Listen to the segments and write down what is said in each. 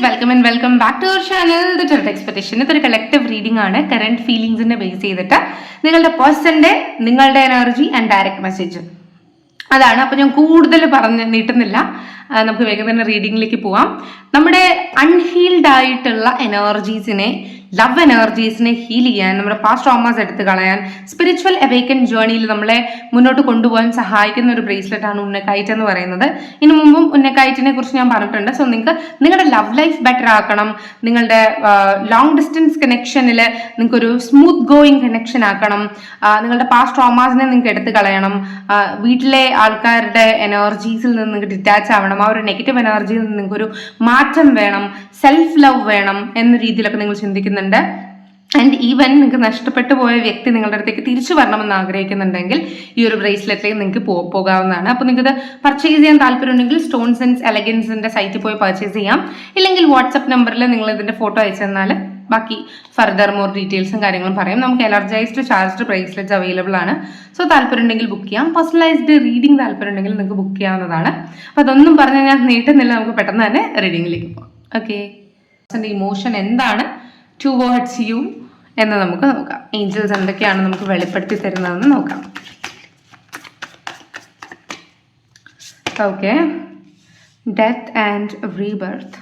Welcome back to our channel the tarot expectation. ഇതൊരു collective reading ആണ്. Current ഫീലിംഗ്സിനെ base ചെയ്തിട്ട് നിങ്ങളുടെ പേഴ്സന്റെ നിങ്ങളുടെ എനർജി ആൻഡ് ഡയറക്റ്റ് മെസ്സേജ് അതാണ്. അപ്പൊ ഞാൻ കൂടുതൽ പറഞ്ഞ് നീട്ടുന്നില്ല, നമുക്ക് വേഗം തന്നെ റീഡിങ്ങിലേക്ക് പോവാം. നമ്മുടെ അൺഹീൽഡ് ആയിട്ടുള്ള എനർജീസിനെ, ലവ് എനർജീസിനെ ഹീൽ ചെയ്യാൻ, നമ്മുടെ പാസ്റ്റ് ട്രോമാസ് എടുത്ത് കളയാൻ, സ്പിരിച്വൽ അവേക്കൻ ജേർണിയിൽ നമ്മളെ മുന്നോട്ട് കൊണ്ടുപോകാൻ സഹായിക്കുന്ന ഒരു ബ്രേസ്ലെറ്റ് ആണ് ഉന്നക്കൈറ്റ് എന്ന് പറയുന്നത്. ഇതിനു മുമ്പും ഉന്നക്കൈറ്റിനെ കുറിച്ച് ഞാൻ പറഞ്ഞിട്ടുണ്ട്. സോ നിങ്ങൾക്ക് നിങ്ങളുടെ ലവ് ലൈഫ് ബെറ്റർ ആക്കണം, നിങ്ങളുടെ ലോങ് ഡിസ്റ്റൻസ് കണക്ഷനിൽ നിങ്ങൾക്ക് ഒരു സ്മൂത്ത് ഗോയിങ് കണക്ഷൻ ആക്കണം, നിങ്ങളുടെ പാസ്റ്റ് ട്രോമാസിനെ നിങ്ങൾക്ക് എടുത്ത് കളയണം, വീട്ടിലെ ആൾക്കാരുടെ എനർജീസിൽ നിന്ന് നിങ്ങൾക്ക് ഡിറ്റാച്ച് ആവണം, ആ ഒരു നെഗറ്റീവ് എനർജിയിൽ നിന്ന് നിങ്ങൾക്ക് ഒരു മാറ്റം വേണം, സെൽഫ് ലവ് വേണം എന്ന രീതിയിലൊക്കെ നിങ്ങൾ ചിന്തിക്കുന്നുണ്ട്. ആൻഡ് ഈവൻ നിങ്ങൾക്ക് നഷ്ടപ്പെട്ടു പോയ വ്യക്തി നിങ്ങളുടെ അടുത്തേക്ക് തിരിച്ചു വരണമെന്ന് ആഗ്രഹിക്കുന്നുണ്ടെങ്കിൽ ഈ ഒരു ബ്രേസ്ലെറ്റിലേക്ക് നിങ്ങൾക്ക് പോകാവുന്നതാണ്. അപ്പോൾ നിങ്ങൾക്ക് ഇത് പർച്ചേസ് ചെയ്യാൻ താല്പര്യമുണ്ടെങ്കിൽ സ്റ്റോൺ സെൻസ് എലഗൻസിന്റെ സൈറ്റിൽ പോയി പർച്ചേസ് ചെയ്യാം. ഇല്ലെങ്കിൽ വാട്സപ്പ് നമ്പറിൽ നിങ്ങൾ ഇതിന്റെ ഫോട്ടോ അയച്ചു തന്നാൽ ബാക്കി ഫർദർ മോർ ഡീറ്റെയിൽസും കാര്യങ്ങളും പറയും. നമുക്ക് എനർജൈസ്ഡ് ചാർജ്ഡ് ബ്രേസ്ലെറ്റ്സ് അവൈലബിൾ ആണ്. സോ താല്പര്യമുണ്ടെങ്കിൽ ബുക്ക് ചെയ്യാം. പേഴ്സണലൈസ്ഡ് റീഡിംഗ് താല്പര്യമുണ്ടെങ്കിൽ നിങ്ങൾക്ക് ബുക്ക് ചെയ്യാവുന്നതാണ്. അപ്പോൾ അതൊന്നും പറഞ്ഞാൽ ഞാൻ നീട്ടുന്നില്ല, നമുക്ക് പെട്ടെന്ന് തന്നെ റീഡിങ്ങിലേക്ക് പോകാം. ഓക്കെ, ഇമോഷൻ എന്താണ് ടുവേർഡ്സ് യു എന്ന് നമുക്ക് നോക്കാം. ഏഞ്ചൽസ് എന്തൊക്കെയാണ് നമുക്ക് വെളിപ്പെടുത്തി തരുന്നതെന്ന് നോക്കാം. Okay, death and rebirth,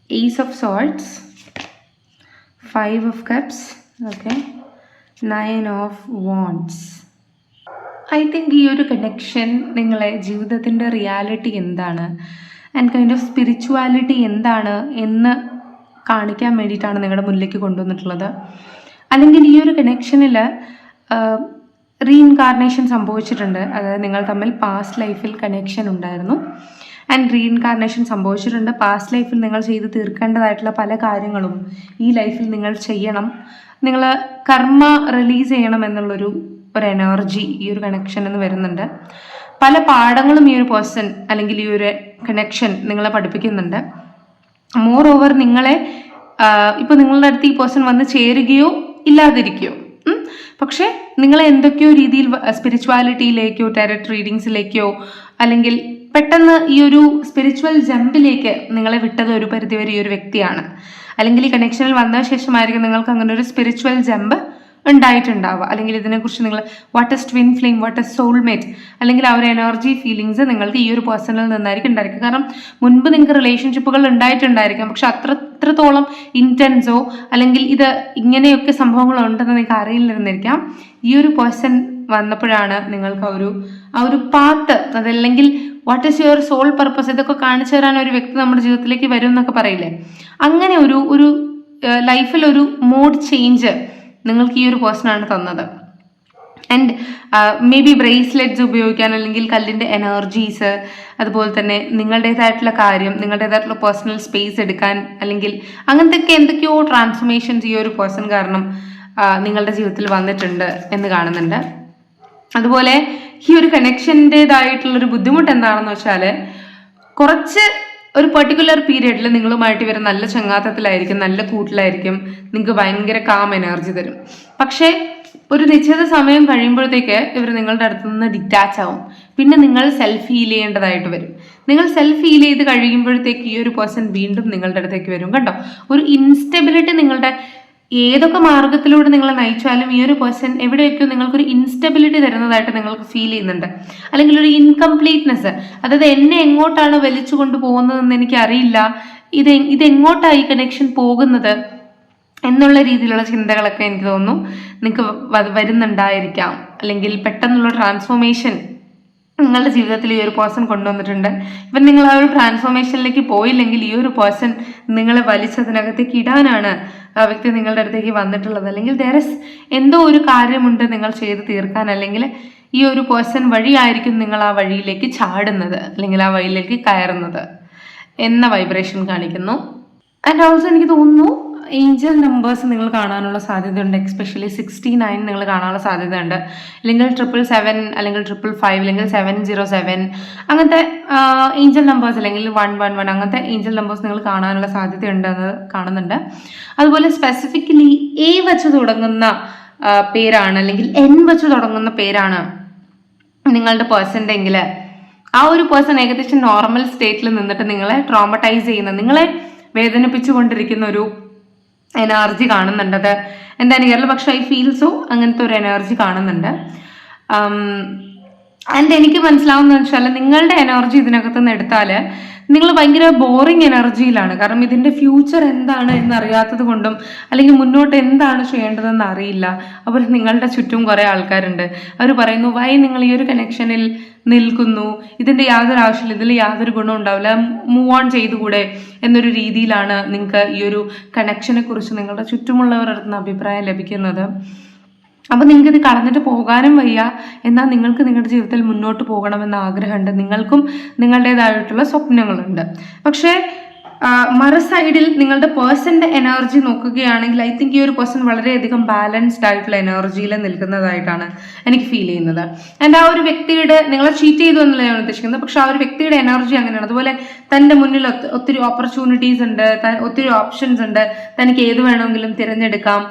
Ace of Swords, 5 of Cups, okay, 9 of Wands. I think ഈ ഒരു കണക്ഷൻ നിങ്ങളെ ജീവിതത്തിൻ്റെ റിയാലിറ്റി എന്താണ് ആൻഡ് കൈൻഡ് ഓഫ് സ്പിരിച്വാലിറ്റി എന്താണ് എന്ന് കാണിക്കാൻ വേണ്ടിയിട്ടാണ് നിങ്ങളുടെ മുന്നിലേക്ക് കൊണ്ടുവന്നിട്ടുള്ളത്. അല്ലെങ്കിൽ ഈ ഒരു കണക്ഷനിൽ റീഇൻകാർണേഷൻ സംഭവിച്ചിട്ടുണ്ട്. അതായത് നിങ്ങൾ തമ്മിൽ പാസ്റ്റ് ലൈഫിൽ കണക്ഷൻ ഉണ്ടായിരുന്നു ആൻഡ് റീഇൻകാർണേഷൻ സംഭവിച്ചിട്ടുണ്ട്. പാസ്റ്റ് ലൈഫിൽ നിങ്ങൾ ചെയ്ത് തീർക്കേണ്ടതായിട്ടുള്ള പല കാര്യങ്ങളും ഈ ലൈഫിൽ നിങ്ങൾ ചെയ്യണം. നിങ്ങൾ കർമ്മ റിലീസ് ചെയ്യണം എന്നുള്ളൊരു എനർജി ഈ ഒരു കണക്ഷൻ എന്ന് വരുന്നുണ്ട്. പല പാഠങ്ങളും ഈ ഒരു പേഴ്സൺ അല്ലെങ്കിൽ ഈ ഒരു കണക്ഷൻ നിങ്ങളെ പഠിപ്പിക്കുന്നുണ്ട്. മോർ ഓവർ നിങ്ങളെ ഇപ്പോൾ നിങ്ങളുടെ അടുത്ത് ഈ പേഴ്സൺ വന്ന് ചേരുകയോ ഇല്ലാതിരിക്കുകയോ, പക്ഷെ നിങ്ങളെ എന്തൊക്കെയോ രീതിയിൽ സ്പിരിച്വാലിറ്റിയിലേക്കോ ടാരറ്റ് റീഡിങ്സിലേക്കോ അല്ലെങ്കിൽ പെട്ടെന്ന് ഈ ഒരു സ്പിരിച്വൽ ജമ്പിലേക്ക് നിങ്ങളെ വിട്ടത് ഒരു പരിധിവരെ ഈ ഒരു വ്യക്തിയാണ്. അല്ലെങ്കിൽ ഈ കണക്ഷനിൽ വന്ന ശേഷമായിരിക്കും നിങ്ങൾക്ക് അങ്ങനെ ഒരു സ്പിരിച്വൽ ജമ്പ് ഉണ്ടായിട്ടുണ്ടാവുക. അല്ലെങ്കിൽ ഇതിനെക്കുറിച്ച് നിങ്ങൾ what is twin flame, what is soulmate, അല്ലെങ്കിൽ ആ ഒരു എനർജി ഫീലിങ്സ് നിങ്ങൾക്ക് ഈ ഒരു പേഴ്സണിൽ നിന്നായിരിക്കും ഉണ്ടായിരിക്കും. കാരണം മുൻപ് നിങ്ങൾക്ക് റിലേഷൻഷിപ്പുകൾ ഉണ്ടായിട്ടുണ്ടായിരിക്കാം, പക്ഷെ അത്രത്തോളം ഇൻറ്റൻസോ അല്ലെങ്കിൽ ഇത് ഇങ്ങനെയൊക്കെ സംഭവങ്ങളുണ്ടെന്ന് നിങ്ങൾക്ക് അറിയില്ലായിരുന്നിരിക്കാം. ഈ ഒരു പേഴ്സൺ വന്നപ്പോഴാണ് നിങ്ങൾക്ക് ആ ഒരു പാത്ത്, അതല്ലെങ്കിൽ what is your soul purpose, ഇതൊക്കെ കാണിച്ചു തരാൻ ഒരു വ്യക്തി നമ്മുടെ ജീവിതത്തിലേക്ക് വരും എന്നൊക്കെ പറയില്ലേ, അങ്ങനെ ഒരു ലൈഫിൽ ഒരു മോഡ് ചേഞ്ച് നിങ്ങൾക്ക് ഈ ഒരു പേഴ്സണാണ് തന്നത്. ആൻഡ് മേ ബി ബ്രേസ്ലെറ്റ്സ് ഉപയോഗിക്കാൻ, അല്ലെങ്കിൽ കല്ലിൻ്റെ എനർജീസ്, അതുപോലെ തന്നെ നിങ്ങളുടേതായിട്ടുള്ള കാര്യം, നിങ്ങളുടേതായിട്ടുള്ള പേഴ്സണൽ സ്പേസ് എടുക്കാൻ, അല്ലെങ്കിൽ അങ്ങനത്തെ എന്തൊക്കെയോ ട്രാൻസ്ഫോർമേഷൻസ് ഈ ഒരു പേഴ്സൺ കാരണം നിങ്ങളുടെ ജീവിതത്തിൽ വന്നിട്ടുണ്ട് എന്ന് കാണുന്നുണ്ട്. അതുപോലെ ഈ ഒരു കണക്ഷൻ്റെതായിട്ടുള്ളൊരു ബുദ്ധിമുട്ട് എന്താണെന്ന് വെച്ചാൽ കുറച്ച് ഒരു പെർട്ടിക്കുലർ പീരീഡിൽ നിങ്ങളുമായിട്ട് ഇവർ നല്ല ചങ്ങാത്തത്തിലായിരിക്കും, നല്ല കൂട്ടിലായിരിക്കും, നിങ്ങൾക്ക് ഭയങ്കര കാം എനർജി തരും. പക്ഷേ ഒരു നിശ്ചിത സമയം കഴിയുമ്പോഴത്തേക്ക് ഇവർ നിങ്ങളുടെ അടുത്ത് നിന്ന് ഡിറ്റാച്ച് ആവും. പിന്നെ നിങ്ങൾ സെൽഫ് ഹീൽ ചെയ്യേണ്ടതായിട്ട് വരും. നിങ്ങൾ സെൽഫ് ഹീൽ ചെയ്ത് കഴിയുമ്പോഴത്തേക്ക് ഈ ഒരു പേഴ്സൺ വീണ്ടും നിങ്ങളുടെ അടുത്തേക്ക് വരും. കണ്ടോ, ഒരു ഇൻസ്റ്റെബിലിറ്റി നിങ്ങളുടെ ഏതൊക്കെ മാർഗത്തിലൂടെ നിങ്ങളെ നയിച്ചാലും ഈ ഒരു പേഴ്സൺ എവിടെയൊക്കെയോ നിങ്ങൾക്കൊരു ഇൻസ്റ്റെബിലിറ്റി തരുന്നതായിട്ട് നിങ്ങൾക്ക് ഫീൽ ചെയ്യുന്നുണ്ട്. അല്ലെങ്കിൽ ഒരു ഇൻകംപ്ലീറ്റ്നെസ്, അതായത് എന്നെ എങ്ങോട്ടാണ് വലിച്ചു കൊണ്ടുപോകുന്നതെന്ന് എനിക്കറിയില്ല, ഇതെങ്ങോട്ടാണ് ഈ കണക്ഷൻ പോകുന്നത് എന്നുള്ള രീതിയിലുള്ള ചിന്തകളൊക്കെ എനിക്ക് തോന്നുന്നു നിങ്ങൾക്ക് വരുന്നുണ്ടായിരിക്കാം. അല്ലെങ്കിൽ പെട്ടെന്നുള്ള ട്രാൻസ്ഫോർമേഷൻ നിങ്ങളുടെ ജീവിതത്തിൽ ഈ ഒരു പേഴ്സൺ കൊണ്ടുവന്നിട്ടുണ്ട്. ഇപ്പം നിങ്ങൾ ആ ഒരു ട്രാൻസ്ഫോർമേഷനിലേക്ക് പോയില്ലെങ്കിൽ ഈ ഒരു പേഴ്സൺ നിങ്ങളെ വലിച്ചതിനകത്തേക്ക് ഇടാനാണ് ആ വ്യക്തി നിങ്ങളുടെ അടുത്തേക്ക് വന്നിട്ടുള്ളത്. അല്ലെങ്കിൽ എന്തോ ഒരു കാര്യമുണ്ട് നിങ്ങൾ ചെയ്ത് തീർക്കാൻ, അല്ലെങ്കിൽ ഈ ഒരു പേഴ്സൺ വഴിയായിരിക്കും നിങ്ങൾ ആ വഴിയിലേക്ക് ചാടുന്നത്, അല്ലെങ്കിൽ ആ വഴിയിലേക്ക് കയറുന്നത് എന്ന വൈബ്രേഷൻ കാണിക്കുന്നു. ആൻഡ് ഓൾസോ എനിക്ക് തോന്നുന്നു ഏഞ്ചൽ നമ്പേഴ്സ് നിങ്ങൾ കാണാനുള്ള സാധ്യതയുണ്ട്. എക്സ്പെഷ്യലി 69 നിങ്ങൾ കാണാനുള്ള സാധ്യതയുണ്ട്. അല്ലെങ്കിൽ 777, അല്ലെങ്കിൽ 555, അല്ലെങ്കിൽ 707, അങ്ങനത്തെ ഏഞ്ചൽ നമ്പേഴ്സ്, അല്ലെങ്കിൽ 111, അങ്ങനത്തെ ഏഞ്ചൽ നമ്പേഴ്സ് നിങ്ങൾ കാണാനുള്ള സാധ്യതയുണ്ടെന്ന് കാണുന്നുണ്ട്. അതുപോലെ സ്പെസിഫിക്കലി എ വെച്ച് തുടങ്ങുന്ന പേരാണ്, അല്ലെങ്കിൽ എൻ വെച്ച് തുടങ്ങുന്ന പേരാണ് നിങ്ങളുടെ പേഴ്സൻ്റെ എങ്കിൽ ആ ഒരു പേഴ്സൺ ഏകദേശം നോർമൽ സ്റ്റേറ്റിൽ നിന്നിട്ട് നിങ്ങളെ ട്രോമറ്റൈസ് ചെയ്യുന്ന, നിങ്ങളെ വേദനിപ്പിച്ചുകൊണ്ടിരിക്കുന്ന ഒരു എനർജി കാണുന്നുണ്ട്. അത് എന്താണ് കേരള, പക്ഷെ ഐ ഫീൽ സോ അങ്ങനത്തെ ഒരു എനർജി കാണുന്നുണ്ട്. ആൻഡ് എനിക്ക് മനസ്സിലാവുന്നതെന്ന് വെച്ചാൽ നിങ്ങളുടെ എനർജി ഇതിനകത്ത് നിന്ന് എടുത്താൽ നിങ്ങൾ ഭയങ്കര ബോറിങ് എനർജിയിലാണ്. കാരണം ഇതിന്റെ ഫ്യൂച്ചർ എന്താണ് എന്നറിയാത്തത് കൊണ്ടും അല്ലെങ്കിൽ മുന്നോട്ട് എന്താണ് ചെയ്യേണ്ടതെന്ന് അറിയില്ല. അപ്പോൾ നിങ്ങളുടെ ചുറ്റും കുറേ ആൾക്കാരുണ്ട്. അവർ പറയുന്നു, വൈ നിങ്ങൾ ഈ ഒരു കണക്ഷനിൽ നിൽക്കുന്നു, ഇതിന്റെ യാതൊരു ആവശ്യമില്ല, ഇതിൽ യാതൊരു ഗുണം ഉണ്ടാവില്ല, മൂവ് ഓൺ ചെയ്തുകൂടെ എന്നൊരു രീതിയിലാണ് നിങ്ങൾക്ക് ഈ ഒരു കണക്ഷനെ കുറിച്ച് നിങ്ങളുടെ ചുറ്റുമുള്ളവരുടെ അടുത്ത് നിന്ന് അഭിപ്രായം ലഭിക്കുന്നത്. അപ്പം നിങ്ങൾക്ക് ഇത് കളഞ്ഞിട്ട് പോകാനും വയ്യ, എന്നാൽ നിങ്ങൾക്ക് നിങ്ങളുടെ ജീവിതത്തിൽ മുന്നോട്ട് പോകണമെന്ന് ആഗ്രഹമുണ്ട്, നിങ്ങൾക്കും നിങ്ങളുടേതായിട്ടുള്ള സ്വപ്നങ്ങളുണ്ട്. പക്ഷേ മറു സൈഡിൽ നിങ്ങളുടെ പേഴ്സന്റെ എനർജി നോക്കുകയാണെങ്കിൽ ഐ തിങ്ക് ഈ ഒരു പേഴ്സൺ വളരെയധികം ബാലൻസ്ഡ് ആയിട്ടുള്ള എനർജിയിൽ നിൽക്കുന്നതായിട്ടാണ് എനിക്ക് ഫീൽ ചെയ്യുന്നത്. ആൻഡ് ആ ഒരു വ്യക്തിയുടെ, നിങ്ങളെ ചീറ്റ് ചെയ്തു എന്നല്ല ഞാൻ ഉദ്ദേശിക്കുന്നത്, പക്ഷെ ആ ഒരു വ്യക്തിയുടെ എനർജി അങ്ങനെയാണ്. അതുപോലെ തൻ്റെ മുന്നിൽ ഒത്തിരി ഓപ്പർച്യൂണിറ്റീസ് ഉണ്ട്, ഒത്തിരി ഓപ്ഷൻസ് ഉണ്ട്, തനിക്ക് ഏത് വേണമെങ്കിലും തിരഞ്ഞെടുക്കാം.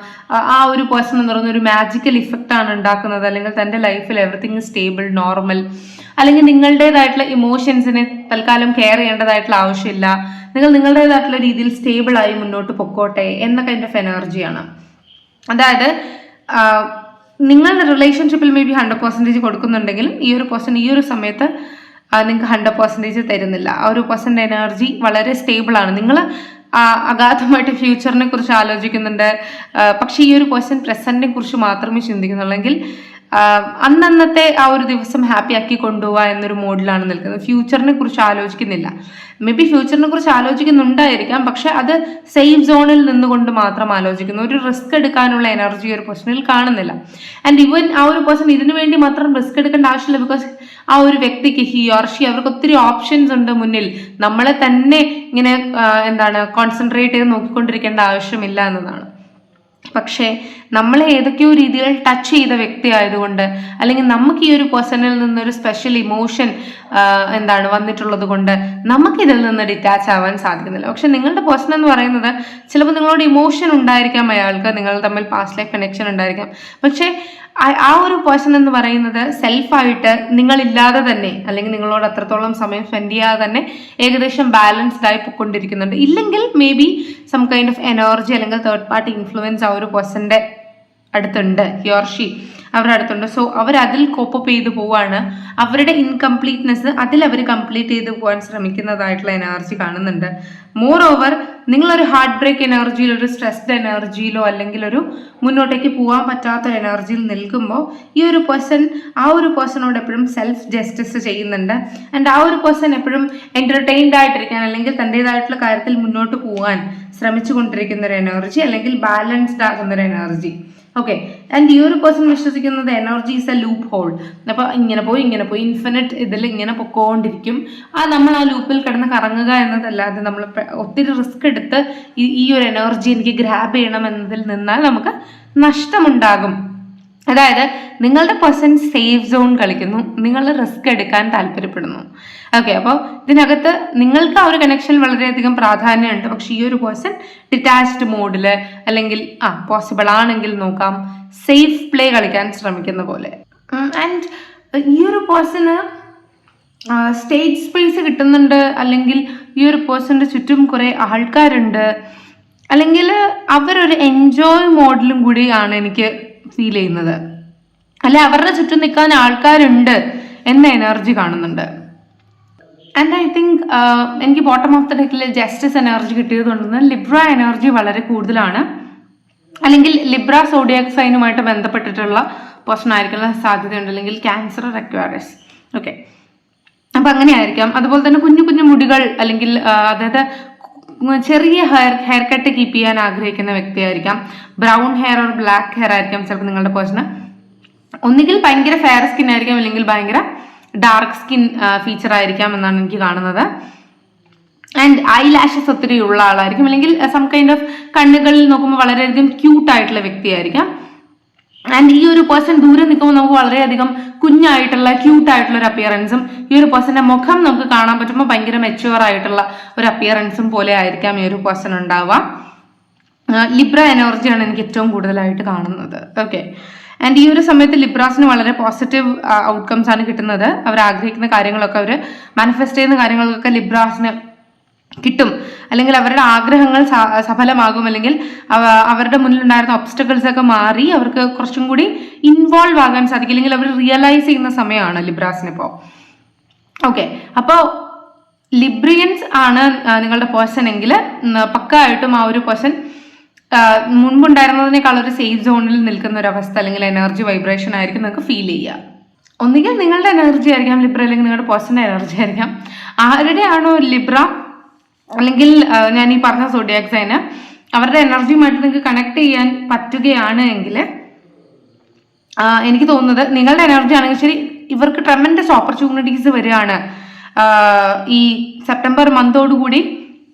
ആ ഒരു പേഴ്സൺ എന്ന് പറയുന്ന ഒരു മാജിക്കൽ ഇഫക്റ്റ് ആണ് ഉണ്ടാക്കുന്നത്. അല്ലെങ്കിൽ തൻ്റെ ലൈഫിൽ എവറിത്തിങ് സ്റ്റേബിൾ, നോർമൽ, അല്ലെങ്കിൽ നിങ്ങളുടേതായിട്ടുള്ള ഇമോഷൻസിനെ തൽക്കാലം കെയർ ചെയ്യേണ്ടതായിട്ടുള്ള ആവശ്യമില്ല, നിങ്ങൾ നിങ്ങളുടേതായിട്ടുള്ള രീതിയിൽ സ്റ്റേബിൾ ആയി മുന്നോട്ട് പൊക്കോട്ടെ എന്ന കൈൻഡ് ഓഫ് എനർജിയാണ്. അതായത് നിങ്ങളുടെ റിലേഷൻഷിപ്പിൽ മേ ബി 100% കൊടുക്കുന്നുണ്ടെങ്കിൽ ഈ ഒരു പേഴ്സൺ ഈ ഒരു സമയത്ത് നിങ്ങൾക്ക് 100% തരുന്നില്ല. ആ ഒരു പേഴ്സൻ്റെ എനർജി വളരെ സ്റ്റേബിൾ ആണ്. നിങ്ങൾ അഗാധമായിട്ട് ഫ്യൂച്ചറിനെ കുറിച്ച് ആലോചിക്കുന്നുണ്ട്, പക്ഷേ ഈ ഒരു പേഴ്സൺ പ്രസന്റിനെ കുറിച്ച് മാത്രമേ ചിന്തിക്കുന്നുള്ളെങ്കിൽ അന്നന്നത്തെ ആ ഒരു ദിവസം ഹാപ്പി ആക്കി കൊണ്ടുപോവുക എന്നൊരു മോഡിലാണ് നിൽക്കുന്നത്. ഫ്യൂച്ചറിനെ കുറിച്ച് ആലോചിക്കുന്നില്ല. മേ ബി ഫ്യൂച്ചറിനെ കുറിച്ച് ആലോചിക്കുന്നുണ്ടായിരിക്കാം, പക്ഷെ അത് സേഫ് സോണിൽ നിന്നുകൊണ്ട് മാത്രം ആലോചിക്കുന്നു. ഒരു റിസ്ക് എടുക്കാനുള്ള എനർജി ഒരു പേഴ്സണിൽ കാണുന്നില്ല. ആൻഡ് ഈവൻ ആ ഒരു പേഴ്സൺ ഇതിനു വേണ്ടി മാത്രം റിസ്ക് എടുക്കേണ്ട ആവശ്യമില്ല. ബിക്കോസ് ആ ഒരു വ്യക്തിക്ക് ഹി ഓർ ഷി അവർക്ക് ഒത്തിരി ഓപ്ഷൻസ് ഉണ്ട് മുന്നിൽ. നമ്മളെ തന്നെ ഇങ്ങനെ കോൺസെൻട്രേറ്റ് ചെയ്ത് നോക്കിക്കൊണ്ടിരിക്കേണ്ട ആവശ്യമില്ല എന്നതാണ്. പക്ഷേ നമ്മളെ ഏതൊക്കെയോ രീതിയിൽ ടച്ച് ചെയ്ത വ്യക്തി ആയതുകൊണ്ട്, അല്ലെങ്കിൽ നമുക്ക് ഈ ഒരു പേഴ്സണിൽ നിന്നൊരു സ്പെഷ്യൽ ഇമോഷൻ വന്നിട്ടുള്ളത് കൊണ്ട് നമുക്കിതിൽ നിന്ന് ഡിറ്റാച്ച് ആവാൻ സാധിക്കുന്നില്ല. പക്ഷെ നിങ്ങളുടെ പേഴ്സൺ എന്ന് പറയുന്നത് ചിലപ്പോൾ നിങ്ങളോട് ഇമോഷൻ ഉണ്ടായിരിക്കാം, അയാൾക്ക് നിങ്ങൾ തമ്മിൽ പാസ്റ്റ് ലൈഫ് കണക്ഷൻ ഉണ്ടായിരിക്കാം. പക്ഷേ ആ ഒരു പേഴ്സൺ എന്ന് പറയുന്നത് സെൽഫായിട്ട് നിങ്ങളില്ലാതെ തന്നെ, അല്ലെങ്കിൽ നിങ്ങളോട് അത്രത്തോളം സമയം സ്പെൻഡ് ചെയ്യാതെ തന്നെ ഏകദേശം ബാലൻസ്ഡ് ആയി പൊയ്ക്കൊണ്ടിരിക്കുന്നുണ്ട്. ഇല്ലെങ്കിൽ maybe some kind of energy അല്ലെങ്കിൽ തേർഡ് പാർട്ടി ഇൻഫ്ലുവൻസ് ആ ഒരു പേഴ്സന്റെ അടുത്തുണ്ട്, ഹി ഓർ ഷി അവരുടെ അടുത്തുണ്ട്. സോ അവർ അതിൽ കോപ്പപ്പ് ചെയ്ത് പോവാണ്. അവരുടെ ഇൻകംപ്ലീറ്റ്നെസ് അതിൽ അവർ കംപ്ലീറ്റ് ചെയ്ത് പോകാൻ ശ്രമിക്കുന്നതായിട്ടുള്ള എനർജി കാണുന്നുണ്ട്. മോർ ഓവർ നിങ്ങളൊരു ഹാർട്ട് ബ്രേക്ക് എനർജിയിലോ, ഒരു സ്ട്രെസ്ഡ് എനർജിയിലോ, അല്ലെങ്കിൽ ഒരു മുന്നോട്ടേക്ക് പോകാൻ പറ്റാത്ത എനർജിയിൽ നിൽക്കുമ്പോൾ ഈ ഒരു പേഴ്സൺ ആ ഒരു പേഴ്സണോട് എപ്പോഴും സെൽഫ് ജസ്റ്റിസ് ചെയ്യുന്നുണ്ട്. ആൻഡ് ആ ഒരു പേഴ്സൺ എപ്പോഴും എൻ്റർടൈൻഡ് ആയിട്ടിരിക്കാൻ, അല്ലെങ്കിൽ തൻ്റെതായിട്ടുള്ള കാര്യത്തിൽ മുന്നോട്ട് പോകാൻ ശ്രമിച്ചു കൊണ്ടിരിക്കുന്ന ഒരു എനർജി, അല്ലെങ്കിൽ ബാലൻസ്ഡ് ആകുന്ന ഒരു എനർജി. ഓക്കെ. ആൻഡ് ഈ ഒരു പേഴ്സൺ വിശ്വസിക്കുന്നത് energy is A loop whole. അപ്പോൾ ഇങ്ങനെ പോയി ഇൻഫിനിറ്റ് ഇതിൽ ഇങ്ങനെ പൊക്കോണ്ടിരിക്കും. നമ്മൾ ആ ലൂപ്പിൽ കിടന്ന് കറങ്ങുക എന്നതല്ലാതെ നമ്മൾ ഒത്തിരി റിസ്ക് എടുത്ത് ഈ ഒരു എനർജി എനിക്ക് ഗ്രാബ് ചെയ്യണം എന്നതിൽ നിന്നാൽ നമുക്ക് നഷ്ടമുണ്ടാകും. അതായത് നിങ്ങളുടെ പേഴ്സൺ സേഫ് സോൺ കളിക്കുന്നു, നിങ്ങൾ റിസ്ക് എടുക്കാൻ താല്പര്യപ്പെടുന്നു. ഓക്കെ. അപ്പോൾ ഇതിനകത്ത് നിങ്ങൾക്ക് ആ ഒരു കണക്ഷനിൽ വളരെയധികം പ്രാധാന്യമുണ്ട്. പക്ഷെ ഈ ഒരു പേഴ്സൺ ഡിറ്റാച്ച്ഡ് മോഡിൽ, അല്ലെങ്കിൽ പോസിബിൾ ആണെങ്കിൽ നോക്കാം സേഫ് പ്ലേ കളിക്കാൻ ശ്രമിക്കുന്ന പോലെ. ആൻഡ് ഈ ഒരു പേഴ്സണ് സ്റ്റേജ് സ്പേസ് കിട്ടുന്നുണ്ട്, അല്ലെങ്കിൽ ഈ ഒരു പേഴ്സന്റെ ചുറ്റും കുറെ ആൾക്കാരുണ്ട്, അല്ലെങ്കിൽ അവരൊരു എൻജോയ് മോഡിലും കൂടിയാണ് എനിക്ക് ഫീൽ ചെയ്യുന്നത്. അല്ലെ അവരുടെ ചുറ്റും നിൽക്കാൻ ആൾക്കാരുണ്ട് എന്ന എനർജി കാണുന്നുണ്ട്. ആൻഡ് ഐ തിങ്ക് എനിക്ക് ബോട്ടം ഓഫ് ദ ഡെക്കിൽ ജസ്റ്റിസ് എനർജി കിട്ടിയതുകൊണ്ടെന്ന് ലിബ്ര എനർജി വളരെ കൂടുതലാണ്, അല്ലെങ്കിൽ ലിബ്ര സോഡിയാക് സൈനുമായിട്ട് ബന്ധപ്പെട്ടിട്ടുള്ള പേഴ്സൺ ആയിരിക്കാനുള്ള സാധ്യതയുണ്ട്, അല്ലെങ്കിൽ ക്യാൻസർ അക്വാറിയസ്. ഓക്കെ. അപ്പം അങ്ങനെ ആയിരിക്കാം. അതുപോലെ തന്നെ കുഞ്ഞു കുഞ്ഞു മുടികൾ, അല്ലെങ്കിൽ അതായത് ചെറിയ ഹെയർ കട്ട് കീപ്പ് ചെയ്യാൻ ആഗ്രഹിക്കുന്ന വ്യക്തിയായിരിക്കാം. Brown hair or black hair ആയിരിക്കാം ചിലപ്പോൾ നിങ്ങളുടെ പേഴ്സണ്. ഒന്നുകിൽ ഭയങ്കര ഫെയർ സ്കിൻ ആയിരിക്കാം, അല്ലെങ്കിൽ ഭയങ്കര ഡാർക്ക് സ്കിൻ ഫീച്ചർ ആയിരിക്കാം എന്നാണ് എനിക്ക് കാണുന്നത്. ആൻഡ് ഐ ലാഷസ് ഒത്തിരി ഉള്ള ആളായിരിക്കും, അല്ലെങ്കിൽ സം കൈൻഡ് ഓഫ് കണ്ണുകളിൽ നോക്കുമ്പോൾ വളരെയധികം ക്യൂട്ടായിട്ടുള്ള വ്യക്തിയായിരിക്കാം. ആൻഡ് ഈ ഒരു പേഴ്സൺ ദൂരെ നിൽക്കുമ്പോൾ നമുക്ക് വളരെയധികം കുഞ്ഞായിട്ടുള്ള ക്യൂട്ടായിട്ടുള്ള ഒരു അപ്പിയറൻസും, ഈ ഒരു പേഴ്സന്റെ മുഖം നമുക്ക് കാണാൻ പറ്റുമ്പോൾ ഭയങ്കര മെച്യൂർ ആയിട്ടുള്ള ഒരു അപ്പിയറൻസും പോലെ ആയിരിക്കാം ഈ ഒരു പേഴ്സൺ ഉണ്ടാവുക. ലിബ്ര എനർജിയാണ് എനിക്ക് ഏറ്റവും കൂടുതലായിട്ട് കാണുന്നത്. ഓക്കെ. ആൻഡ് ഈ ഒരു സമയത്ത് ലിബ്രാസിന് വളരെ പോസിറ്റീവ് ഔട്ട്കംസ് ആണ് കിട്ടുന്നത്. അവർ ആഗ്രഹിക്കുന്ന കാര്യങ്ങളൊക്കെ, അവർ മാനിഫെസ്റ്റ് ചെയ്യുന്ന കാര്യങ്ങളൊക്കെ ലിബ്രാസിന് കിട്ടും, അല്ലെങ്കിൽ അവരുടെ ആഗ്രഹങ്ങൾ സഫലമാകും, അല്ലെങ്കിൽ അവരുടെ മുന്നിലുണ്ടായിരുന്ന ഒബ്സ്റ്റക്കിൾസ് ഒക്കെ മാറി അവർക്ക് കുറച്ചും കൂടി ഇൻവോൾവ് ആകാൻ സാധിക്കും, അല്ലെങ്കിൽ അവർ റിയലൈസ് ചെയ്യുന്ന സമയമാണ് ലിബ്രാസിനിപ്പോൾ. ഓക്കെ, അപ്പോൾ ലിബ്രിയൻസ് ആണ് നിങ്ങളുടെ പേഴ്സൺ എങ്കിൽ പക്കായിട്ടും ആ ഒരു പേഴ്സൺ മുൻപുണ്ടായിരുന്നതിനേക്കാൾ ഒരു സേഫ് സോണിൽ നിൽക്കുന്ന ഒരു അവസ്ഥ അല്ലെങ്കിൽ എനർജി വൈബ്രേഷൻ ആയിരിക്കും നിങ്ങൾക്ക് ഫീൽ ചെയ്യുക. ഒന്നുകിൽ നിങ്ങളുടെ എനർജി ആയിരിക്കാം ലിബ്ര, അല്ലെങ്കിൽ നിങ്ങളുടെ പേഴ്സണിന്റെ എനർജി ആയിരിക്കാം. ആരുടെയാണോ ലിബ്ര അല്ലെങ്കിൽ ഞാൻ ഈ പറഞ്ഞ സോഡിയാക് സൈന് അവരുടെ എനർജിയുമായിട്ട് നിങ്ങൾക്ക് കണക്ട് ചെയ്യാൻ പറ്റുകയാണ് എങ്കിൽ എനിക്ക് തോന്നുന്നത് നിങ്ങളുടെ എനർജി ആണെങ്കിൽ ശരി, ഇവർക്ക് ട്രെമൻഡസ് ഓപ്പർച്യൂണിറ്റീസ് വരികയാണ് ഈ സെപ്റ്റംബർ മന്തോടുകൂടി.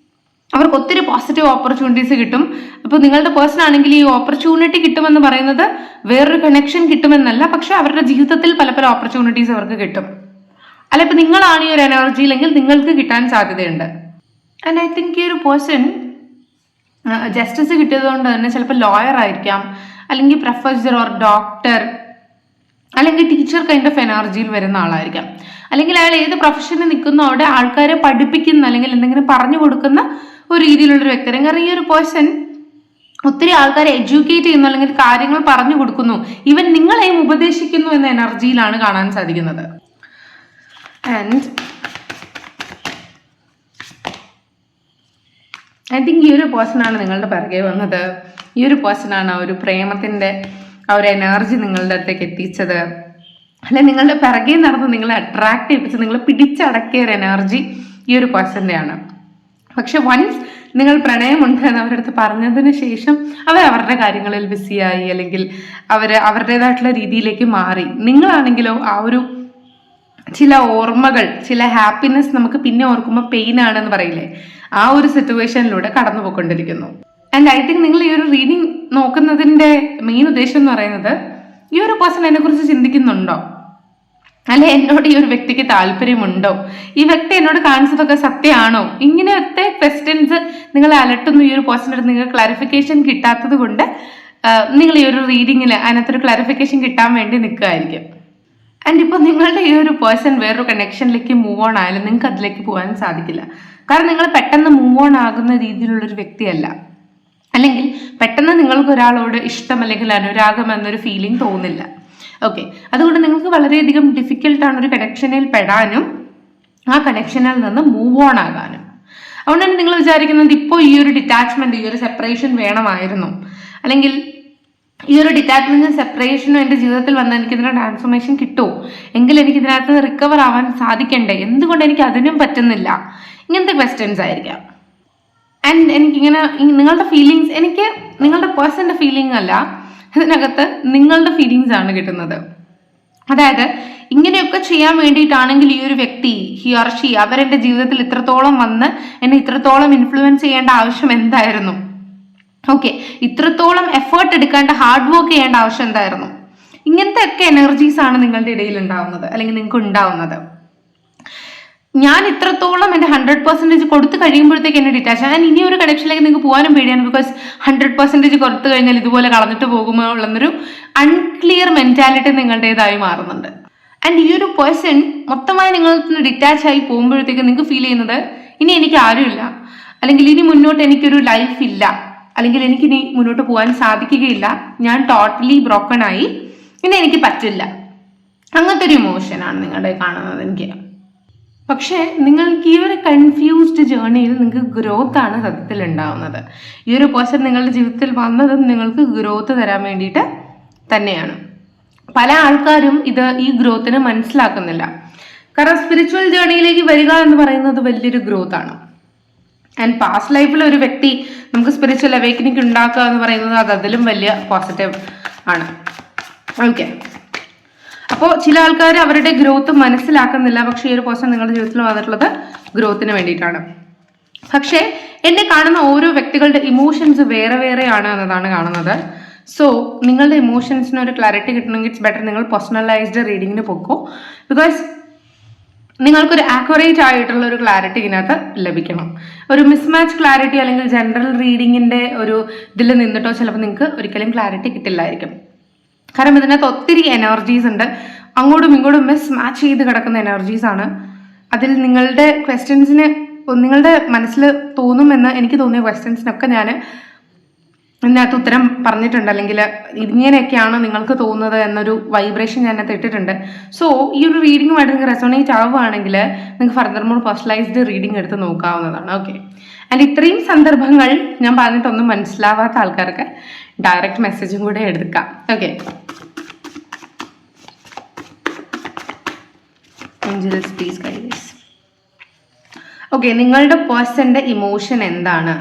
അവർക്ക് ഒത്തിരി പോസിറ്റീവ് ഓപ്പർച്യൂണിറ്റീസ് കിട്ടും. അപ്പോൾ നിങ്ങളുടെ പേഴ്സൺ ആണെങ്കിൽ ഈ ഓപ്പർച്യൂണിറ്റി കിട്ടുമെന്ന് പറയുന്നത് വേറൊരു കണക്ഷൻ കിട്ടുമെന്നല്ല, പക്ഷെ അവരുടെ ജീവിതത്തിൽ പല പല ഓപ്പർച്യൂണിറ്റീസ് അവർക്ക് കിട്ടും. അല്ല, ഇപ്പൊ നിങ്ങളാണ് ഈ ഒരു എനർജിയിലെങ്കിൽ നിങ്ങൾക്ക് കിട്ടാൻ സാധ്യതയുണ്ട്. ആൻഡ് ഐ തിങ്ക് ഈ ഒരു പേഴ്സൺ ജസ്റ്റിസ് കിട്ടിയത് കൊണ്ട് തന്നെ ചിലപ്പോൾ ലോയർ ആയിരിക്കാം, അല്ലെങ്കിൽ പ്രൊഫസർ ഓർ ഡോക്ടർ, അല്ലെങ്കിൽ ടീച്ചർ കൈൻഡ് ഓഫ് എനർജിയിൽ വരുന്ന ആളായിരിക്കാം, അല്ലെങ്കിൽ അയാൾ ഏത് പ്രൊഫഷനിൽ നിൽക്കുന്നോ അവിടെ ആൾക്കാരെ പഠിപ്പിക്കുന്ന അല്ലെങ്കിൽ എന്തെങ്കിലും പറഞ്ഞു കൊടുക്കുന്ന ഒരു രീതിയിലുള്ളൊരു വ്യക്തി. കാരണം ഈ ഒരു പേഴ്സൺ ഒത്തിരി ആൾക്കാരെ എഡ്യൂക്കേറ്റ് ചെയ്യുന്നു, അല്ലെങ്കിൽ കാര്യങ്ങൾ പറഞ്ഞു കൊടുക്കുന്നു, ഈവൻ നിങ്ങളെയും ഉപദേശിക്കുന്നു എന്ന എനർജിയിലാണ് കാണാൻ സാധിക്കുന്നത്. ആൻഡ് ഐ തിങ്ക് ഈ ഒരു പേഴ്സണാണ് നിങ്ങളുടെ പിറകെ വന്നത്. ഈ ഒരു പേഴ്സണാണ് ആ ഒരു പ്രേമത്തിന്റെ ആ ഒരു എനർജി നിങ്ങളുടെ അടുത്തേക്ക് എത്തിച്ചത്, അല്ലെ നിങ്ങളുടെ പിറകെ നടന്ന് നിങ്ങളെ അട്രാക്ട് ചെയ്യിപ്പിച്ച് നിങ്ങളെ പിടിച്ചടക്കിയ ഒരു എനർജി ഈ ഒരു പേഴ്സന്റെ ആണ്. പക്ഷെ വൺസ് നിങ്ങൾ പ്രണയമുണ്ട് എന്ന് അവരുടെ അടുത്ത് പറഞ്ഞതിന് ശേഷം അവർ അവരുടെ കാര്യങ്ങളിൽ ബിസിയായി, അല്ലെങ്കിൽ അവരുടേതായിട്ടുള്ള രീതിയിലേക്ക് മാറി. നിങ്ങളാണെങ്കിലോ ആ ഒരു ചില ഓർമ്മകൾ, ചില ഹാപ്പിനെസ് നമുക്ക് പിന്നെ ഓർക്കുമ്പോൾ പെയിൻ ആണെന്ന് പറയില്ലേ, ആ ഒരു സിറ്റുവേഷനിലൂടെ കടന്നു പോയിക്കൊണ്ടിരിക്കുന്നു. ആൻഡ് ഐ തിങ്ക് നിങ്ങൾ ഈ ഒരു റീഡിങ് നോക്കുന്നതിന്റെ മെയിൻ ഉദ്ദേശം എന്ന് പറയുന്നത് ഈ ഒരു പേഴ്സൺ എന്നെ കുറിച്ച് ചിന്തിക്കുന്നുണ്ടോ, അല്ലെ എന്നോട് ഈ ഒരു വ്യക്തിക്ക് താല്പര്യമുണ്ടോ, ഈ വ്യക്തി എന്നോട് കാണിച്ചതൊക്കെ സത്യമാണോ, ഇങ്ങനത്തെ ക്വസ്റ്റ്യൻസ് നിങ്ങളെ അലട്ടുന്നു. ഈ ഒരു പേഴ്സണിന്റെ അടുത്ത് നിങ്ങൾക്ക് ക്ലാരിഫിക്കേഷൻ കിട്ടാത്തത് കൊണ്ട് നിങ്ങൾ ഈ ഒരു റീഡിങ്ങിൽ അതിനകത്തൊരു ക്ലാരിഫിക്കേഷൻ കിട്ടാൻ വേണ്ടി നിൽക്കുകയായിരിക്കും. ആൻഡ് ഇപ്പോൾ നിങ്ങളുടെ ഈ ഒരു പേഴ്സൺ വേറൊരു കണക്ഷനിലേക്ക് മൂവ് ഓൺ ആയാലും നിങ്ങൾക്ക് അതിലേക്ക് പോകാൻ സാധിക്കില്ല. കാരണം നിങ്ങൾ പെട്ടെന്ന് മൂവ് ഓൺ ആകുന്ന രീതിയിലുള്ളൊരു വ്യക്തിയല്ല, അല്ലെങ്കിൽ പെട്ടെന്ന് നിങ്ങൾക്ക് ഒരാളോട് ഇഷ്ടം അല്ലെങ്കിൽ അനുരാഗം എന്നൊരു ഫീലിംഗ് തോന്നില്ല. ഓക്കെ, അതുകൊണ്ട് നിങ്ങൾക്ക് വളരെയധികം ഡിഫിക്കൽട്ടാണ് ഒരു കണക്ഷനിൽ പെടാനും ആ കണക്ഷനിൽ നിന്ന് മൂവ് ഓൺ ആകാനും. അതുകൊണ്ടാണ് നിങ്ങൾ വിചാരിക്കുന്നത് ഇപ്പോൾ ഈ ഒരു ഡിറ്റാച്ച്മെന്റ്, ഈ ഒരു സെപ്പറേഷൻ വേണമായിരുന്നു, അല്ലെങ്കിൽ ഈ ഒരു ഡിറ്റാച്ച്മെന്റും സെപ്പറേഷനും എൻ്റെ ജീവിതത്തിൽ വന്നാൽ എനിക്ക് ഇതിന് ട്രാൻസ്ഫോർമേഷൻ കിട്ടുമോ, എങ്കിൽ എനിക്ക് ഇതിനകത്ത് റിക്കവർ ആവാൻ സാധിക്കണ്ടേ, എന്തുകൊണ്ട് എനിക്ക് അതിനും പറ്റുന്നില്ല, ഇങ്ങനത്തെ ക്വസ്റ്റ്യൻസ് ആയിരിക്കാം. ആൻഡ് എനിക്കിങ്ങനെ നിങ്ങളുടെ ഫീലിങ്സ്, എനിക്ക് നിങ്ങളുടെ പേഴ്സന്റെ ഫീലിംഗ് അല്ല, ഇതിനകത്ത് നിങ്ങളുടെ ഫീലിങ്സ് ആണ് കിട്ടുന്നത്. അതായത് ഇങ്ങനെയൊക്കെ ചെയ്യാൻ വേണ്ടിയിട്ടാണെങ്കിൽ ഈ ഒരു വ്യക്തി ഹി ഓർ ഷീ അവരെൻ്റെ ജീവിതത്തിൽ ഇത്രത്തോളം വന്ന് എന്നെ ഇത്രത്തോളം ഇൻഫ്ലുവൻസ് ചെയ്യേണ്ട ആവശ്യം എന്തായിരുന്നു? ഓക്കെ, ഇത്രത്തോളം എഫേർട്ട് എടുക്കേണ്ട, ഹാർഡ് വർക്ക് ചെയ്യേണ്ട ആവശ്യം എന്തായിരുന്നു? ഇങ്ങനത്തെ ഒക്കെ എനർജീസ് ആണ് നിങ്ങളുടെ ഇടയിൽ ഉണ്ടാവുന്നത്, അല്ലെങ്കിൽ നിങ്ങൾക്ക് ഉണ്ടാവുന്നത്. ഞാൻ ഇത്രത്തോളം എൻ്റെ 100% കൊടുത്തു കഴിയുമ്പോഴത്തേക്ക് എന്നെ ഡിറ്റാച്ച്, ഞാൻ ഇനി ഒരു കണക്ഷനിലേക്ക് നിങ്ങൾക്ക് പോകാനും പേടിയാണ്. ബിക്കോസ് 100% കൊടുത്തു കഴിഞ്ഞാൽ ഇതുപോലെ കളഞ്ഞിട്ട് പോകുമോ ഉള്ളൊരു അൺക്ലിയർ മെന്റാലിറ്റി നിങ്ങളുടേതായി മാറുന്നുണ്ട്. ആൻഡ് ഈ ഒരു പേഴ്സൺ മൊത്തമായി നിങ്ങൾ ഡിറ്റാച്ച് ആയി പോകുമ്പോഴത്തേക്ക് നിങ്ങൾക്ക് ഫീൽ ചെയ്യുന്നത് ഇനി എനിക്ക് ആരുമില്ല, അല്ലെങ്കിൽ ഇനി മുന്നോട്ട് എനിക്കൊരു ലൈഫ് ഇല്ല, അല്ലെങ്കിൽ എനിക്കിനി മുന്നോട്ട് പോകാൻ സാധിക്കുകയില്ല, ഞാൻ ടോട്ടലി ബ്രോക്കൺ ആയി, ഇനി എനിക്ക് പറ്റില്ല, അങ്ങനത്തെ ഒരു ഇമോഷനാണ് നിങ്ങളുടെ കാണുന്നത് എനിക്ക്. പക്ഷേ നിങ്ങൾക്ക് ഈ ഒരു കൺഫ്യൂസ്ഡ് ജേർണിയിൽ നിങ്ങൾക്ക് ഗ്രോത്ത് ആണ് സത്യത്തിൽ ഉണ്ടാവുന്നത്. ഈ ഒരു പേഴ്സൺ നിങ്ങളുടെ ജീവിതത്തിൽ വന്നതും നിങ്ങൾക്ക് ഗ്രോത്ത് തരാൻ വേണ്ടിയിട്ട് തന്നെയാണ്. പല ആൾക്കാരും ഈ ഗ്രോത്തിനെ മനസ്സിലാക്കുന്നില്ല. കാരണം സ്പിരിച്വൽ ജേർണിയിലേക്ക് വരിക എന്ന് പറയുന്നത് വലിയൊരു ഗ്രോത്ത് ആണ്. ആൻഡ് പാസ്റ്റ് ലൈഫിൽ ഒരു വ്യക്തി നമുക്ക് സ്പിരിച്വൽ അവേക്കനിങ് ഉണ്ടാക്കുക എന്ന് പറയുന്നത് അത് അതിലും വലിയ പോസിറ്റീവ് ആണ്. ഓക്കെ, അപ്പോൾ ചില ആൾക്കാർ അവരുടെ ഗ്രോത്ത് മനസ്സിലാക്കുന്നില്ല. പക്ഷേ ഈ ഒരു പേഴ്സൺ നിങ്ങളുടെ ജീവിതത്തിൽ വന്നിട്ടുള്ളത് ഗ്രോത്തിന് വേണ്ടിയിട്ടാണ്. പക്ഷേ എന്നെ കാണുന്ന ഓരോ വ്യക്തികളുടെ ഇമോഷൻസ് വേറെ വേറെയാണ് എന്നതാണ് കാണുന്നത്. സോ നിങ്ങളുടെ ഇമോഷൻസിന് ഒരു ക്ലാരിറ്റി കിട്ടണമെങ്കിൽ ഇറ്റ്സ് ബെറ്റർ നിങ്ങൾ പേഴ്സണലൈസ്ഡ് റീഡിങ്ങിന് പോക്കോ. ബിക്കോസ് നിങ്ങൾക്കൊരു ആക്യുറേറ്റ് ആയിട്ടുള്ള ഒരു ക്ലാരിറ്റി ഇതിനകത്ത് ലഭിക്കണം. ഒരു മിസ്മാച്ച് ക്ലാരിറ്റി അല്ലെങ്കിൽ ജനറൽ റീഡിങ്ങിൻ്റെ ഒരു ഇതിൽ നിന്നിട്ടോ ചിലപ്പോൾ നിങ്ങൾക്ക് ഒരിക്കലും ക്ലാരിറ്റി കിട്ടില്ലായിരിക്കും. കാരണം ഇതിനകത്ത് ഒത്തിരി എനർജീസ് ഉണ്ട്, അങ്ങോട്ടും ഇങ്ങോട്ടും മിസ് മാച്ച് ചെയ്ത് കിടക്കുന്ന എനർജീസ് ആണ്. അതിൽ നിങ്ങളുടെ ക്വസ്റ്റ്യൻസിന് നിങ്ങളുടെ മനസ്സിൽ തോന്നുമെന്ന് എനിക്ക് തോന്നിയ ക്വസ്റ്റ്യൻസിനൊക്കെ ഞാൻ ഇതിനകത്ത് ഉത്തരം പറഞ്ഞിട്ടുണ്ട്, അല്ലെങ്കിൽ ഇങ്ങനെയൊക്കെയാണ് നിങ്ങൾക്ക് തോന്നുന്നത് എന്നൊരു വൈബ്രേഷൻ ഞാൻ അതിനകത്ത് ഇട്ടിട്ടുണ്ട്. സോ ഈ ഒരു റീഡിങ്ങുമായിട്ട് നിങ്ങൾക്ക് റെസോണേറ്റ് ആവുകയാണെങ്കിൽ നിങ്ങൾക്ക് ഫർദർ മോർ പേഴ്സണലൈസ്ഡ് റീഡിംഗ് എടുത്ത് നോക്കാവുന്നതാണ്. ഓക്കെ. ആൻഡ് ഇത്രയും സന്ദർഭങ്ങൾ ഞാൻ പറഞ്ഞിട്ടൊന്നും മനസ്സിലാവാത്ത ആൾക്കാർക്ക് ഡയറക്റ്റ് മെസ്സേജും കൂടെ എടുക്കാം. Okay. Angels please guide us. Okay, നിങ്ങളുടെ പേഴ്സന്റെ ഇമോഷൻ എന്താണ്?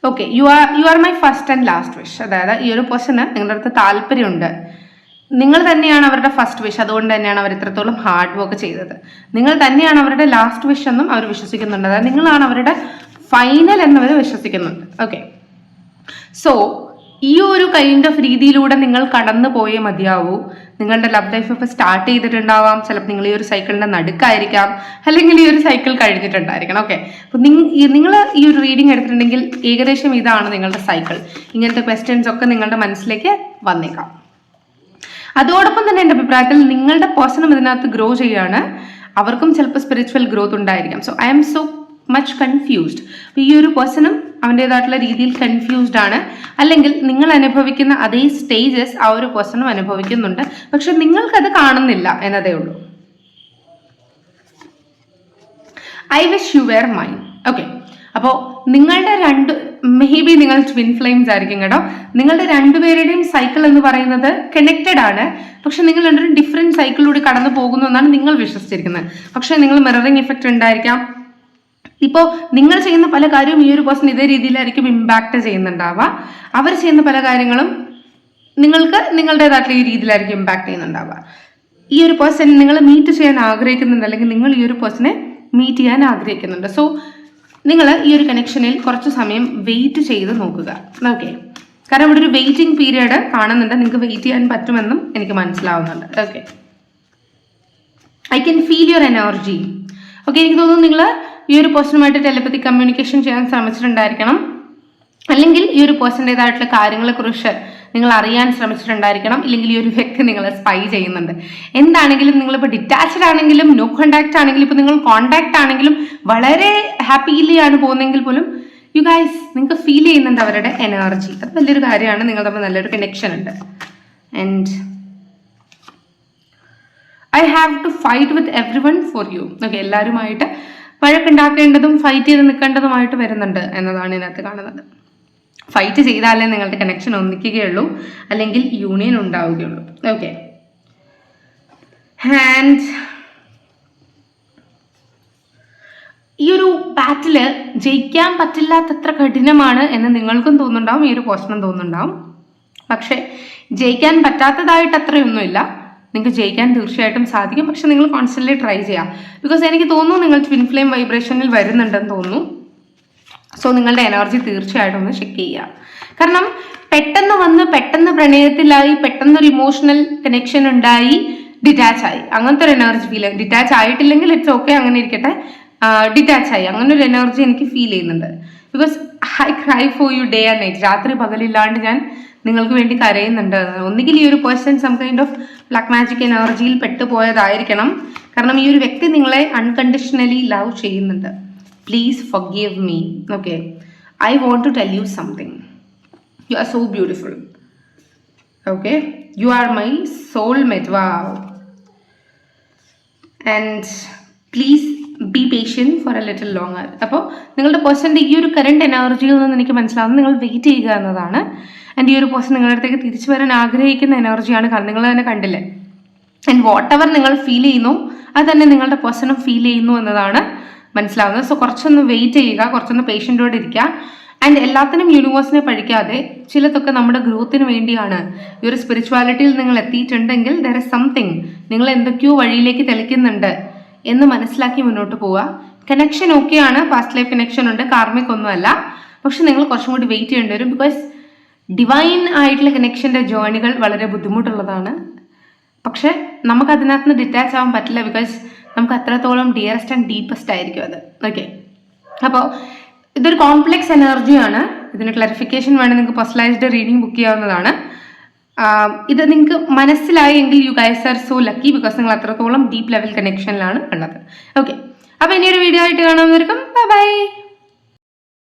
Okay, you are my first and last wish. അതായത് ഈ ഒരു പേഴ്സണ് നിങ്ങളുടെ അടുത്ത് താല്പര്യമുണ്ട്, നിങ്ങൾ തന്നെയാണ് അവരുടെ ഫസ്റ്റ് വിഷ്, അതുകൊണ്ട് തന്നെയാണ് അവർ ഇത്രത്തോളം ഹാർഡ് വർക്ക് ചെയ്തത്. നിങ്ങൾ തന്നെയാണ് അവരുടെ ലാസ്റ്റ് വിഷ് എന്നും അവർ വിശ്വസിക്കുന്നുണ്ട്, അതായത് നിങ്ങളാണ് അവരുടെ ഫൈനൽ എന്നവർ വിശ്വസിക്കുന്നുണ്ട്. ഓക്കെ. സോ ഈ ഒരു കൈൻഡ് ഓഫ് രീതിയിലൂടെ നിങ്ങൾ കടന്നു പോയേ മതിയാവൂ. നിങ്ങളുടെ ലവ് ലൈഫ് ഇപ്പോൾ സ്റ്റാർട്ട് ചെയ്തിട്ടുണ്ടാവാം, ചിലപ്പോൾ നിങ്ങൾ ഈ ഒരു സൈക്കിളിന്റെ നടുക്കായിരിക്കാം, അല്ലെങ്കിൽ ഈ ഒരു സൈക്കിൾ കഴിഞ്ഞിട്ടുണ്ടായിരിക്കണം. ഓക്കെ. അപ്പോൾ നിങ്ങൾ ഈ ഒരു റീഡിംഗ് എടുത്തിട്ടുണ്ടെങ്കിൽ ഏകദേശം ഇതാണ് നിങ്ങളുടെ സൈക്കിൾ. ഇങ്ങനത്തെ ക്വസ്റ്റ്യൻസ് ഒക്കെ നിങ്ങളുടെ മനസ്സിലേക്ക് വന്നേക്കാം. അതോടൊപ്പം തന്നെ എൻ്റെ അഭിപ്രായത്തിൽ നിങ്ങളുടെ പേഴ്സണും ഇതിനകത്ത് ഗ്രോ ചെയ്യാണ്, അവർക്കും ചിലപ്പോൾ സ്പിരിച്വൽ ഗ്രോത്ത് ഉണ്ടായിരിക്കാം. So I M so much confused. ഈ ഒരു പേഴ്സണും അവൻ്റെതായിട്ടുള്ള രീതിയിൽ കൺഫ്യൂസ്ഡ് ആണ്, അല്ലെങ്കിൽ നിങ്ങൾ അനുഭവിക്കുന്ന അതേ സ്റ്റേജസ് ആ ഒരു പേഴ്സണും അനുഭവിക്കുന്നുണ്ട്, പക്ഷെ നിങ്ങൾക്കത് കാണുന്നില്ല എന്നതേ ഉള്ളൂ. I wish you were mine. Okay. അപ്പോൾ നിങ്ങളുടെ മേ ബി നിങ്ങൾ ട്വിൻ ഫ്ലെയിംസ് ആയിരിക്കും കേട്ടോ. നിങ്ങളുടെ രണ്ടുപേരുടെയും സൈക്കിൾ എന്ന് പറയുന്നത് കണക്റ്റഡ് ആണ്, പക്ഷെ നിങ്ങൾ രണ്ടുപേരും ഡിഫറെന്റ് സൈക്കിളിലൂടെ കടന്നു പോകുന്നു എന്നാണ് നിങ്ങൾ വിശ്വസിച്ചിരിക്കുന്നത്. പക്ഷെ നിങ്ങൾ മിററിംഗ് ഇഫക്റ്റ് ഉണ്ടായിരിക്കാം. ഇപ്പോൾ നിങ്ങൾ ചെയ്യുന്ന പല കാര്യവും ഈ ഒരു പേഴ്സൺ ഇതേ രീതിയിലായിരിക്കും ഇമ്പാക്ട് ചെയ്യുന്നുണ്ടാവുക. അവർ ചെയ്യുന്ന പല കാര്യങ്ങളും നിങ്ങൾക്ക് നിങ്ങളുടേതായിട്ടുള്ള ഈ രീതിയിലായിരിക്കും ഇമ്പാക്ട് ചെയ്യുന്നുണ്ടാവുക. ഈ ഒരു പേഴ്സൺ നിങ്ങൾ മീറ്റ് ചെയ്യാൻ ആഗ്രഹിക്കുന്നുണ്ട്, അല്ലെങ്കിൽ നിങ്ങൾ ഈ ഒരു പേഴ്സണെ മീറ്റ് ചെയ്യാൻ ആഗ്രഹിക്കുന്നുണ്ട്. സോ നിങ്ങൾ ഈ ഒരു കണക്ഷനിൽ കുറച്ച് സമയം വെയിറ്റ് ചെയ്ത് നോക്കുക. ഓക്കെ. കാരണം ഇവിടെ ഒരു വെയിറ്റിംഗ് പീരിയഡ് കാണുന്നുണ്ട്, നിങ്ങൾക്ക് വെയിറ്റ് ചെയ്യാൻ പറ്റുമെന്നും എനിക്ക് മനസ്സിലാവുന്നുണ്ട്. Okay. I can feel your energy. Okay. എനിക്ക് തോന്നുന്നു നിങ്ങൾ ഈ ഒരു പേഴ്സണുമായിട്ട് ടെലിപ്പത്തി കമ്മ്യൂണിക്കേഷൻ ചെയ്യാൻ ശ്രമിച്ചിട്ടുണ്ടായിരിക്കണം, അല്ലെങ്കിൽ ഈ ഒരു പേഴ്സൻ്റെതായിട്ടുള്ള കാര്യങ്ങളെക്കുറിച്ച് നിങ്ങൾ അറിയാൻ ശ്രമിച്ചിട്ടുണ്ടായിരിക്കണം, ഇല്ലെങ്കിൽ ഈ ഒരു വ്യക്തി നിങ്ങളെ സ്പൈ ചെയ്യുന്നുണ്ട്. എന്താണെങ്കിലും നിങ്ങളിപ്പോൾ ഡിറ്റാച്ച്ഡ് ആണെങ്കിലും നോ കോണ്ടാക്ട് ആണെങ്കിലും ഇപ്പോൾ നിങ്ങൾ കോണ്ടാക്ട് ആണെങ്കിലും വളരെ ഹാപ്പിയിലി ആണ് പോകുന്നെങ്കിൽ പോലും യു ഗൈസ് നിങ്ങൾക്ക് ഫീൽ ചെയ്യുന്നുണ്ട് അവരുടെ എനർജി. അത് വലിയൊരു കാര്യമാണ്, നിങ്ങൾ തമ്മിൽ നല്ലൊരു കണക്ഷൻ ഉണ്ട്. And I have to fight with everyone for you. Okay. എല്ലാവരുമായിട്ട് വഴക്കുണ്ടാക്കേണ്ടതും ഫൈറ്റ് ചെയ്ത് നിൽക്കേണ്ടതുമായിട്ട് വരുന്നുണ്ട് എന്നതാണ് ഇതിനകത്ത് കാണുന്നത്. ഫൈറ്റ് ചെയ്താലേ നിങ്ങളുടെ കണക്ഷൻ ഒന്നിക്കുകയുള്ളൂ, അല്ലെങ്കിൽ യൂണിയൻ ഉണ്ടാവുകയുള്ളൂ. ഓക്കെ. ആൻഡ് ഈ ഒരു ബാറ്റില് ജയിക്കാൻ പറ്റില്ലാത്തത്ര കഠിനമാണ് എന്ന് നിങ്ങൾക്കും തോന്നുന്നുണ്ടാവും, ഈ ഒരു പോസ്റ്റിനും തോന്നുന്നുണ്ടാവും. പക്ഷെ ജയിക്കാൻ പറ്റാത്തതായിട്ട് അത്രയൊന്നുമില്ല, നിങ്ങൾക്ക് ജയിക്കാൻ തീർച്ചയായിട്ടും സാധിക്കും. പക്ഷെ നിങ്ങൾ കോൺസ്റ്റന്റ്ലി ട്രൈ ചെയ്യാം. ബിക്കോസ് എനിക്ക് തോന്നുന്നു നിങ്ങൾ ട്വിൻ ഫ്ലെയിം വൈബ്രേഷനിൽ വരുന്നുണ്ടെന്ന് തോന്നുന്നു. സോ നിങ്ങളുടെ എനർജി തീർച്ചയായിട്ടും ഒന്ന് ചെക്ക് ചെയ്യുക. കാരണം പെട്ടെന്ന് പ്രണയത്തിലായി, പെട്ടെന്നൊരു ഇമോഷണൽ കണക്ഷൻ ഉണ്ടായി, ഡിറ്റാച്ച് ആയി, അങ്ങനത്തെ ഒരു എനർജി ഫീൽ. ഡിറ്റാച്ച് ആയിട്ടില്ലെങ്കിൽ ഇറ്റ്സ് ഓക്കെ, അങ്ങനെ ഇരിക്കട്ടെ. ഡിറ്റാച്ച് ആയി അങ്ങനെ ഒരു എനർജി എനിക്ക് ഫീൽ ചെയ്യുന്നുണ്ട്. Because I cry for you day and night. രാത്രി പകലില്ലാണ്ട് ഞാൻ നിങ്ങൾക്ക് വേണ്ടി കരയുന്നുണ്ട്. ഒന്നുകിൽ ഈ ഒരു person some kind of black magic എനർജിയിൽ പെട്ടുപോയതായിരിക്കണം. കാരണം ഈ ഒരു വ്യക്തി നിങ്ങളെ അൺകണ്ടീഷണലി ലവ് ചെയ്യുന്നുണ്ട്. Please forgive me. Okay. I want to tell you something. You are so beautiful. Okay. You are my soulmate. Wow. And please be patient for a little longer. അപ്പോൾ നിങ്ങളുടെ പേഴ്സൻ്റെ ഈ ഒരു കറണ്ട് എനർജിയിൽ നിന്ന് എനിക്ക് മനസ്സിലാവുന്നത് നിങ്ങൾ വെയിറ്റ് ചെയ്യുക എന്നതാണ്. ആൻഡ് ഈ ഒരു പേഴ്സൺ നിങ്ങളുടെ അടുത്തേക്ക് തിരിച്ചു വരാൻ ആഗ്രഹിക്കുന്ന എനർജിയാണ്. കാരണം നിങ്ങൾ തന്നെ കണ്ടില്ലേ. ആൻഡ് വാട്ട് എവർ നിങ്ങൾ ഫീൽ ചെയ്യുന്നു അത് തന്നെ നിങ്ങളുടെ പേഴ്സണും ഫീൽ ചെയ്യുന്നു എന്നതാണ് മനസ്സിലാവുന്നത്. സോ കുറച്ചൊന്ന് വെയിറ്റ് ചെയ്യുക, കുറച്ചൊന്ന് പേഷ്യൻ്റോടെ ഇരിക്കുക. ആൻഡ് എല്ലാത്തിനും യൂണിവേഴ്സിനെ പഠിക്കാതെ ചിലതൊക്കെ നമ്മുടെ ഗ്രോത്തിന് വേണ്ടിയാണ്. ഈ ഒരു സ്പിരിച്വാലിറ്റിയിൽ നിങ്ങൾ എത്തിയിട്ടുണ്ടെങ്കിൽ ദർ ഇസ് സംതിങ്, നിങ്ങൾ എന്തൊക്കെയോ വഴിയിലേക്ക് തെളിക്കുന്നുണ്ട് എന്ന് മനസ്സിലാക്കി മുന്നോട്ട് പോവുക. കണക്ഷൻ ഓക്കെയാണ്, പാസ്റ്റ് ലൈഫ് കണക്ഷൻ ഉണ്ട്, കാർമിക് ഒന്നുമല്ല. പക്ഷെ നിങ്ങൾ കുറച്ചും കൂടി വെയിറ്റ് ചെയ്യേണ്ടി വരും. ബിക്കോസ് ഡിവൈൻ ആയിട്ടുള്ള കണക്ഷൻ്റെ ജേർണികൾ വളരെ ബുദ്ധിമുട്ടുള്ളതാണ്. പക്ഷെ നമുക്ക് അതിനകത്ത് നിന്ന് ഡിറ്റാച്ച് ആവാൻ പറ്റില്ല. ബിക്കോസ് നമുക്ക് അത്രത്തോളം ഡിയറസ്റ്റ് ആൻഡ് ഡീപ്പസ്റ്റ് ആയിരിക്കും അത്. ഓക്കെ. അപ്പോൾ ഇതൊരു കോംപ്ലെക്സ് എനർജിയാണ്. ഇതിന് ക്ലാരിഫിക്കേഷൻ വേണമെങ്കിൽ നിങ്ങൾക്ക് പേഴ്സണലൈസ്ഡ് റീഡിംഗ് ബുക്ക് ചെയ്യാവുന്നതാണ്. ഇത് നിങ്ങൾക്ക് മനസ്സിലായി എങ്കിൽ you guys are so lucky, because നിങ്ങൾ അത്രത്തോളം ഡീപ്പ് ലെവൽ കണക്ഷനിലാണ് ഉള്ളത്. ഓക്കെ, അപ്പോൾ ഇനിയൊരു വീഡിയോ ആയിട്ട് കാണാവുന്നവർക്കും ബൈ ബൈ.